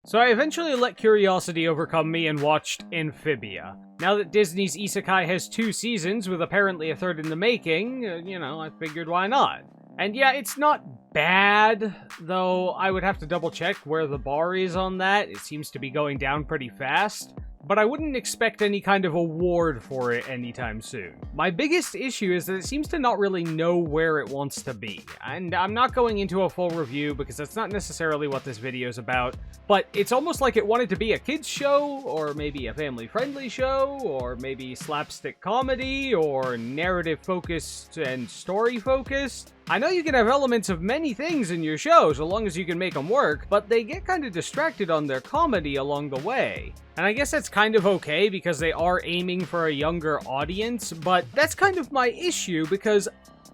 So I eventually let curiosity overcome me and watched Amphibia. Now that Disney's isekai has 2 seasons, with apparently a third in the making, I figured why not. And yeah, it's not bad, though I would have to double check where the bar is on that. It seems to be going down pretty fast. But I wouldn't expect any kind of award for it anytime soon. My biggest issue is that it seems to not really know where it wants to be. And I'm not going into a full review because that's not necessarily what this video is about. But it's almost like it wanted to be a kids show, or maybe a family-friendly show, or maybe slapstick comedy, or narrative-focused and story-focused. I know you can have elements of many things in your show, so long as you can make them work, but they get kind of distracted on their comedy along the way. And I guess that's kind of okay because they are aiming for a younger audience, but that's kind of my issue because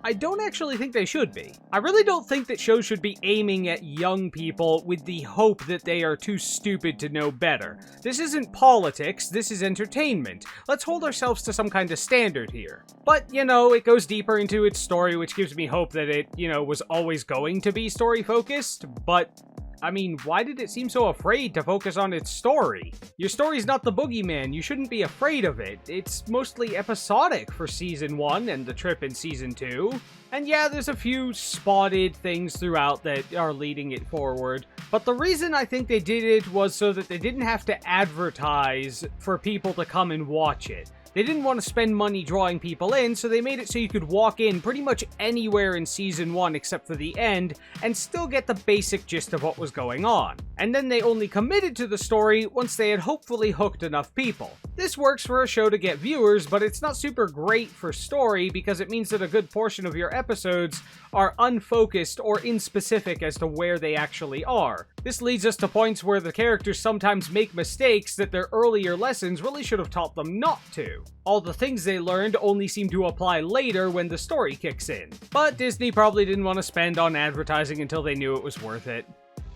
I don't actually think they should be. I really don't think that shows should be aiming at young people with the hope that they are too stupid to know better. This isn't politics, this is entertainment. Let's hold ourselves to some kind of standard here. But, it goes deeper into its story, which gives me hope that it, was always going to be story-focused, but I mean, why did it seem so afraid to focus on its story? Your story's not the boogeyman, you shouldn't be afraid of it. It's mostly episodic for Season 1 and the trip in Season 2. And yeah, there's a few spotted things throughout that are leading it forward. But the reason I think they did it was so that they didn't have to advertise for people to come and watch it. They didn't want to spend money drawing people in, so they made it so you could walk in pretty much anywhere in Season 1 except for the end, and still get the basic gist of what was going on. And then they only committed to the story once they had hopefully hooked enough people. This works for a show to get viewers, but it's not super great for story because it means that a good portion of your episodes are unfocused or inspecific as to where they actually are. This leads us to points where the characters sometimes make mistakes that their earlier lessons really should have taught them not to. All the things they learned only seem to apply later when the story kicks in. But Disney probably didn't want to spend on advertising until they knew it was worth it.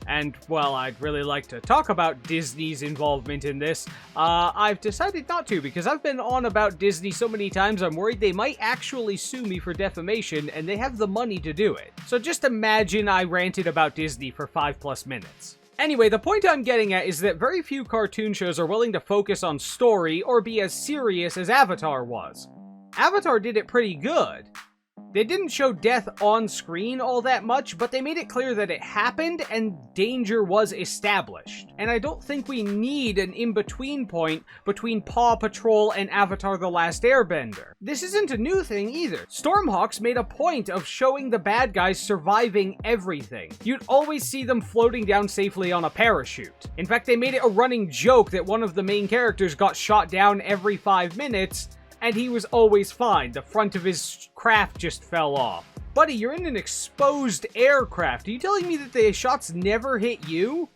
And, well, I'd really like to talk about Disney's involvement in this. I've decided not to because I've been on about Disney so many times I'm worried they might actually sue me for defamation, and they have the money to do it. So just imagine I ranted about Disney for 5+ minutes. Anyway, the point I'm getting at is that very few cartoon shows are willing to focus on story or be as serious as Avatar was. Avatar did it pretty good. They didn't show death on screen all that much, but they made it clear that it happened and danger was established. And I don't think we need an in-between point between Paw Patrol and Avatar: The Last Airbender. This isn't a new thing either. Stormhawks made a point of showing the bad guys surviving everything. You'd always see them floating down safely on a parachute. In fact, they made it a running joke that one of the main characters got shot down every 5 minutes, and he was always fine. The front of his craft just fell off. Buddy, you're in an exposed aircraft. Are you telling me that the shots never hit you?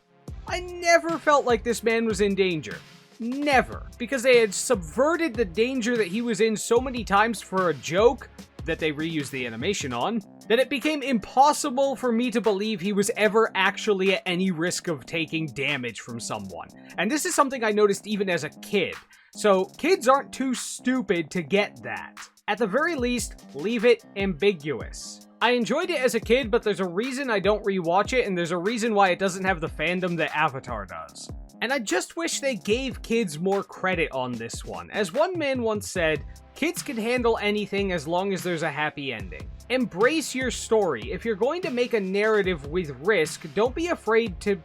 I never felt like this man was in danger. Never. Because they had subverted the danger that he was in so many times for a joke that they reused the animation on, that it became impossible for me to believe he was ever actually at any risk of taking damage from someone. And this is something I noticed even as a kid. So, kids aren't too stupid to get that. At the very least, leave it ambiguous. I enjoyed it as a kid, but there's a reason I don't rewatch it, and there's a reason why it doesn't have the fandom that Avatar does. And I just wish they gave kids more credit on this one. As one man once said, kids can handle anything as long as there's a happy ending. Embrace your story. If you're going to make a narrative with risk, don't be afraid to,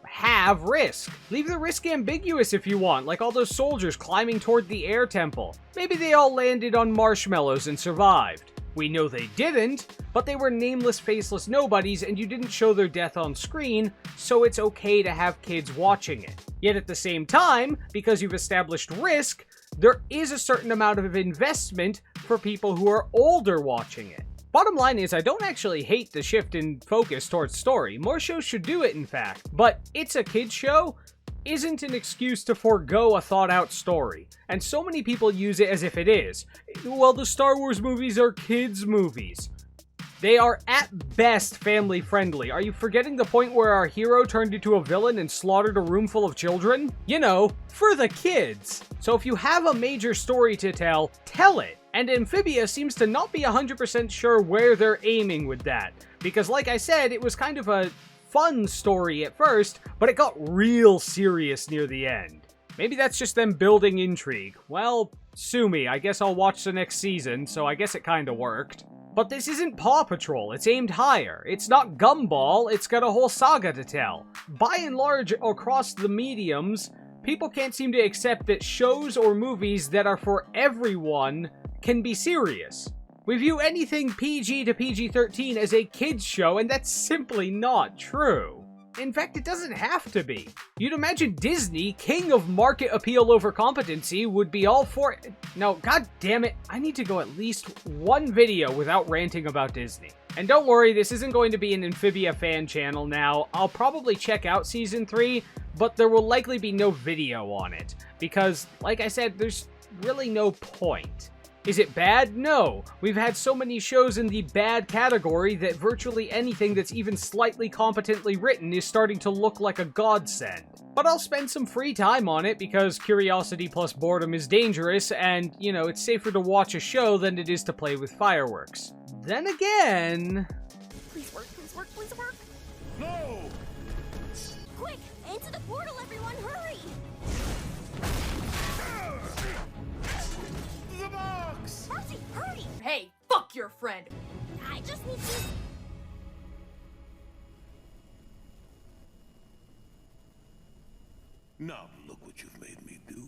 have risk. Leave the risk ambiguous if you want, like all those soldiers climbing toward the air temple. Maybe they all landed on marshmallows and survived. We know they didn't, but they were nameless, faceless nobodies, and you didn't show their death on screen, so it's okay to have kids watching it. Yet at the same time, because you've established risk, there is a certain amount of investment for people who are older watching it. Bottom line is, I don't actually hate the shift in focus towards story. More shows should do it, in fact. But It's a Kids Show isn't an excuse to forego a thought-out story. And so many people use it as if it is. Well, the Star Wars movies are kids' movies. They are at best family-friendly. Are you forgetting the point where our hero turned into a villain and slaughtered a room full of children? For the kids. So if you have a major story to tell, tell it. And Amphibia seems to not be 100% sure where they're aiming with that. Because like I said, it was kind of a fun story at first, but it got real serious near the end. Maybe that's just them building intrigue. Well, sue me, I guess I'll watch the next season, so I guess it kinda worked. But this isn't Paw Patrol, it's aimed higher. It's not Gumball, it's got a whole saga to tell. By and large, across the mediums, people can't seem to accept that shows or movies that are for everyone can be serious. We view anything PG to PG-13 as a kid's show, and that's simply not true. In fact, it doesn't have to be. You'd imagine Disney, king of market appeal over competency, would be all for it. No, god damn it, I need to go at least one video without ranting about Disney. And don't worry, this isn't going to be an Amphibia fan channel now. I'll probably check out Season 3, but there will likely be no video on it. Because, like I said, there's really no point. Is it bad? No. We've had so many shows in the bad category that virtually anything that's even slightly competently written is starting to look like a godsend. But I'll spend some free time on it because curiosity plus boredom is dangerous and, you know, it's safer to watch a show than it is to play with fireworks. Then again... Please work, please work, please work! No! Quick! Into the portal, everyone, hurry! The box! Marcy, hurry! Hey, fuck your friend! I just need to... Now look what you've made me do.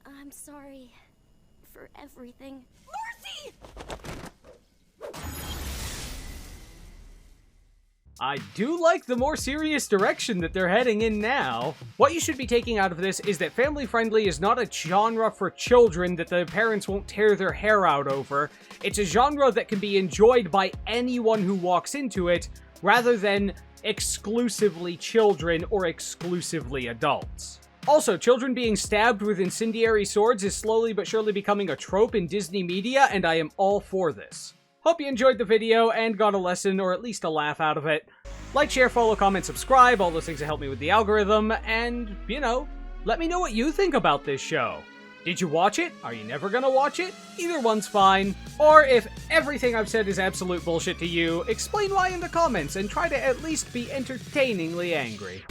I'm sorry for everything. Marcy! I do like the more serious direction that they're heading in now. What you should be taking out of this is that family-friendly is not a genre for children that the parents won't tear their hair out over. It's a genre that can be enjoyed by anyone who walks into it, rather than exclusively children or exclusively adults. Also, children being stabbed with incendiary swords is slowly but surely becoming a trope in Disney media, and I am all for this. Hope you enjoyed the video and got a lesson or at least a laugh out of it. Like, share, follow, comment, subscribe, all those things that help me with the algorithm, and, you know, let me know what you think about this show. Did you watch it? Are you never gonna watch it? Either one's fine. Or if everything I've said is absolute bullshit to you, explain why in the comments and try to at least be entertainingly angry.